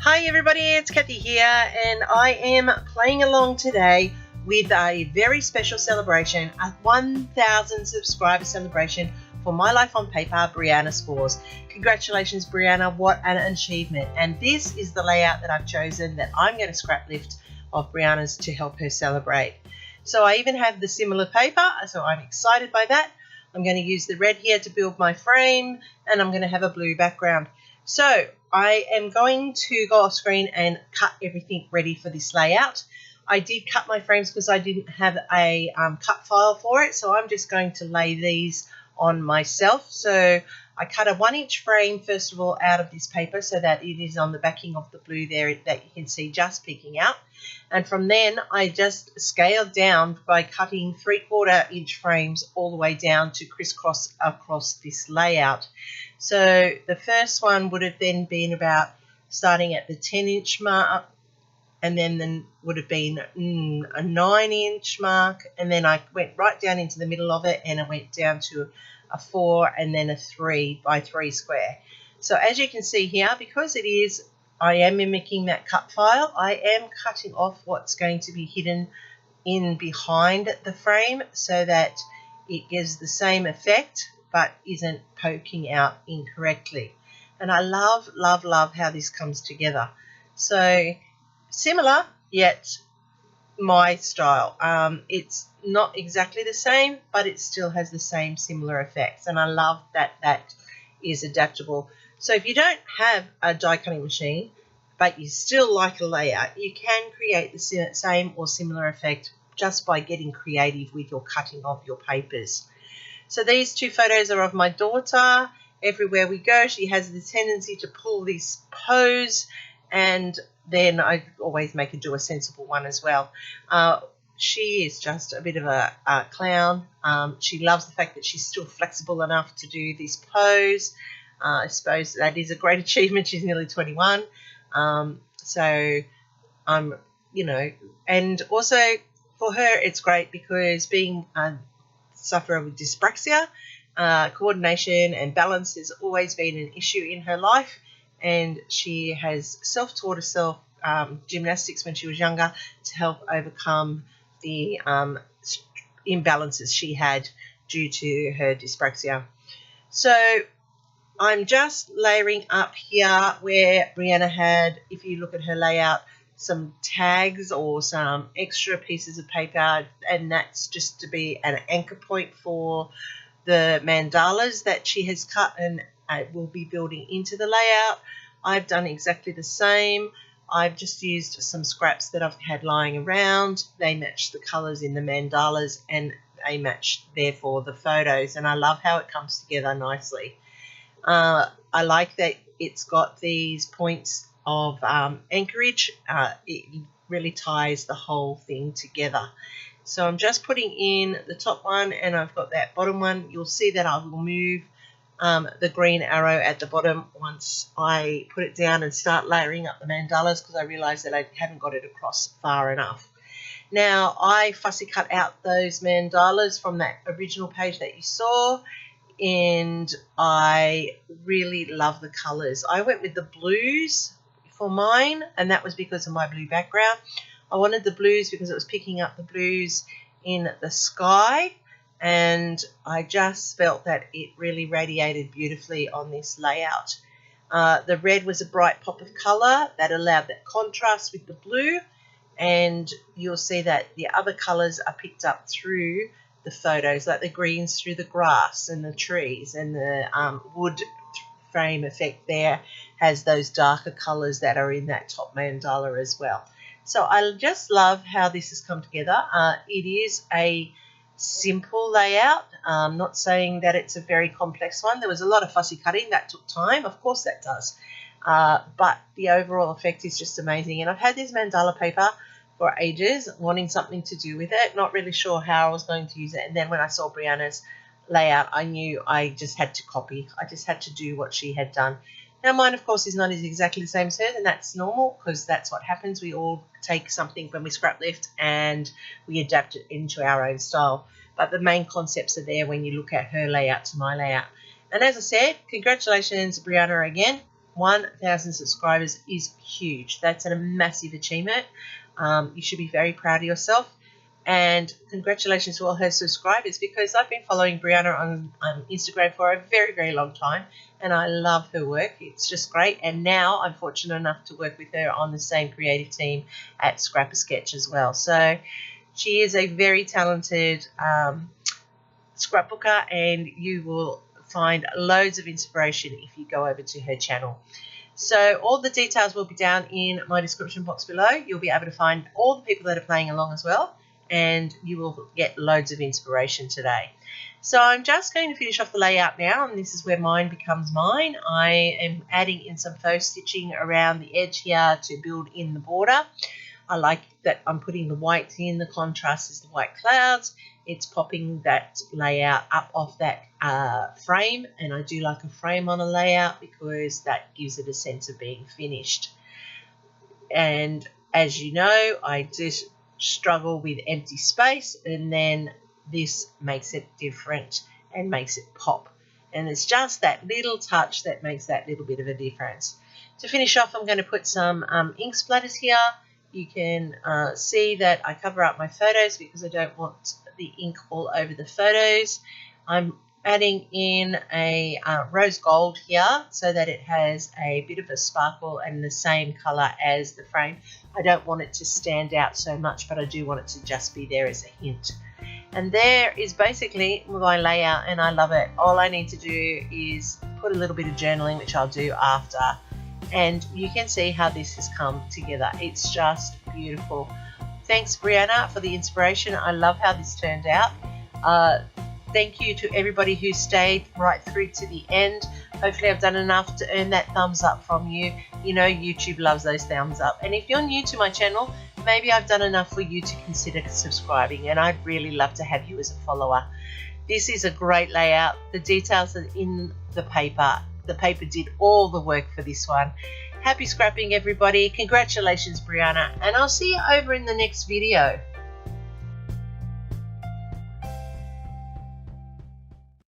Hi everybody, it's Kathy here, and I am playing along today with a very special celebration, a 1,000 subscriber celebration for My Life on Paper Briana scores. Congratulations Briana, what an achievement. And this is the layout that I've chosen that I'm going to scrap lift of Briana's to help her celebrate. So I even have the similar paper, so I'm excited by that. I'm going to use the red here to build my frame, and I'm going to have a blue background. So I am going to go off screen and cut everything ready for this layout. I did cut my frames because I didn't have a cut file for it, so I'm just going to lay these on myself. So I cut a 1-inch frame first of all out of this paper so that it is on the backing of the blue there that you can see just peeking out. And from then I just scaled down by cutting 3/4 inch frames all the way down to crisscross across this layout. So the first one would have then been about starting at the 10-inch mark, and then would have been a 9-inch mark, and then I went right down into the middle of it and I went down to a 4 and then a 3 by 3 square. So as you can see here, because I am mimicking that cut file, I am cutting off what's going to be hidden in behind the frame so that it gives the same effect but isn't poking out incorrectly. And I love, love, love how this comes together. So similar, yet my style. It's not exactly the same, but it still has the same similar effects. And I love that that is adaptable. So if you don't have a die cutting machine, but you still like a layout, you can create the same or similar effect just by getting creative with your cutting of your papers. So these two photos are of my daughter. Everywhere we go, she has the tendency to pull this pose, and then I always make her do a sensible one as well. She is just a bit of a clown. She loves the fact that she's still flexible enough to do this pose. I suppose that is a great achievement. She's nearly 21. So I'm, and also for her it's great because being a sufferer with dyspraxia, coordination and balance has always been an issue in her life, and she has self-taught herself gymnastics when she was younger to help overcome the imbalances she had due to her dyspraxia. So I'm just layering up here where Briana had, if you look at her layout, some tags or some extra pieces of paper, and that's just to be an anchor point for the mandalas that she has cut and will be building into the layout. I've done exactly the same. I've just used some scraps that I've had lying around. They match the colours in the mandalas and they match therefore the photos, and I love how it comes together nicely. I like that it's got these points of anchorage. It really ties the whole thing together. So I'm just putting in the top one, and I've got that bottom one. You'll see that I will move the green arrow at the bottom once I put it down and start layering up the mandalas, because I realised that I haven't got it across far enough. Now I fussy cut out those mandalas from that original page that you saw, and I really love the colours. I went with the blues for mine, and that was because of my blue background. I wanted the blues because it was picking up the blues in the sky, and I just felt that it really radiated beautifully on this layout. The red was a bright pop of colour that allowed that contrast with the blue, and you'll see that the other colours are picked up through the photos, like the greens through the grass and the trees, and the wood frame effect there has those darker colours that are in that top mandala as well. So I just love how this has come together. It is a simple layout. I'm not saying that it's a very complex one. There was a lot of fussy cutting that took time. Of course that does. But the overall effect is just amazing. And I've had this mandala paper for ages, wanting something to do with it, not really sure how I was going to use it. And then when I saw Briana's layout, I knew I just had to copy. I just had to do what she had done. Now mine, of course, is not exactly the same as hers, and that's normal because that's what happens. We all take something when we scrap lift and we adapt it into our own style. But the main concepts are there when you look at her layout to my layout. And as I said, congratulations, Briana, again. 1,000 subscribers is huge. That's a massive achievement. You should be very proud of yourself. And congratulations to all her subscribers, because I've been following Briana on Instagram for a very, very long time, and I love her work. It's just great. And now I'm fortunate enough to work with her on the same creative team at Scrap-A-Sketch as well. So she is a very talented scrapbooker, and you will find loads of inspiration if you go over to her channel. So all the details will be down in my description box below. You'll be able to find all the people that are playing along as well, and you will get loads of inspiration today. So I'm just going to finish off the layout now, and this is where mine becomes mine. I am adding in some faux stitching around the edge here to build in the border. I like that I'm putting the white in. The contrast is the white clouds. It's popping that layout up off that frame, and I do like a frame on a layout because that gives it a sense of being finished. And as you know, I just struggle with empty space, and then this makes it different and makes it pop. And it's just that little touch that makes that little bit of a difference. To finish off, I'm going to put some ink splatters here. You can see that I cover up my photos because I don't want the ink all over the photos. I'm adding in a rose gold here so that it has a bit of a sparkle and the same color as the frame. I don't want it to stand out so much, but I do want it to just be there as a hint. And there is basically my layout, and I love it. All I need to do is put a little bit of journaling, which I'll do after, and you can see how this has come together. It's just beautiful. Thanks, Briana, for the inspiration. I love how this turned out. Thank you to everybody who stayed right through to the end. Hopefully I've done enough to earn that thumbs up from you. You know YouTube loves those thumbs up. And if you're new to my channel, maybe I've done enough for you to consider subscribing, and I'd really love to have you as a follower. This is a great layout. The details are in the paper. The paper did all the work for this one. Happy scrapping, everybody. Congratulations, Briana, and I'll see you over in the next video.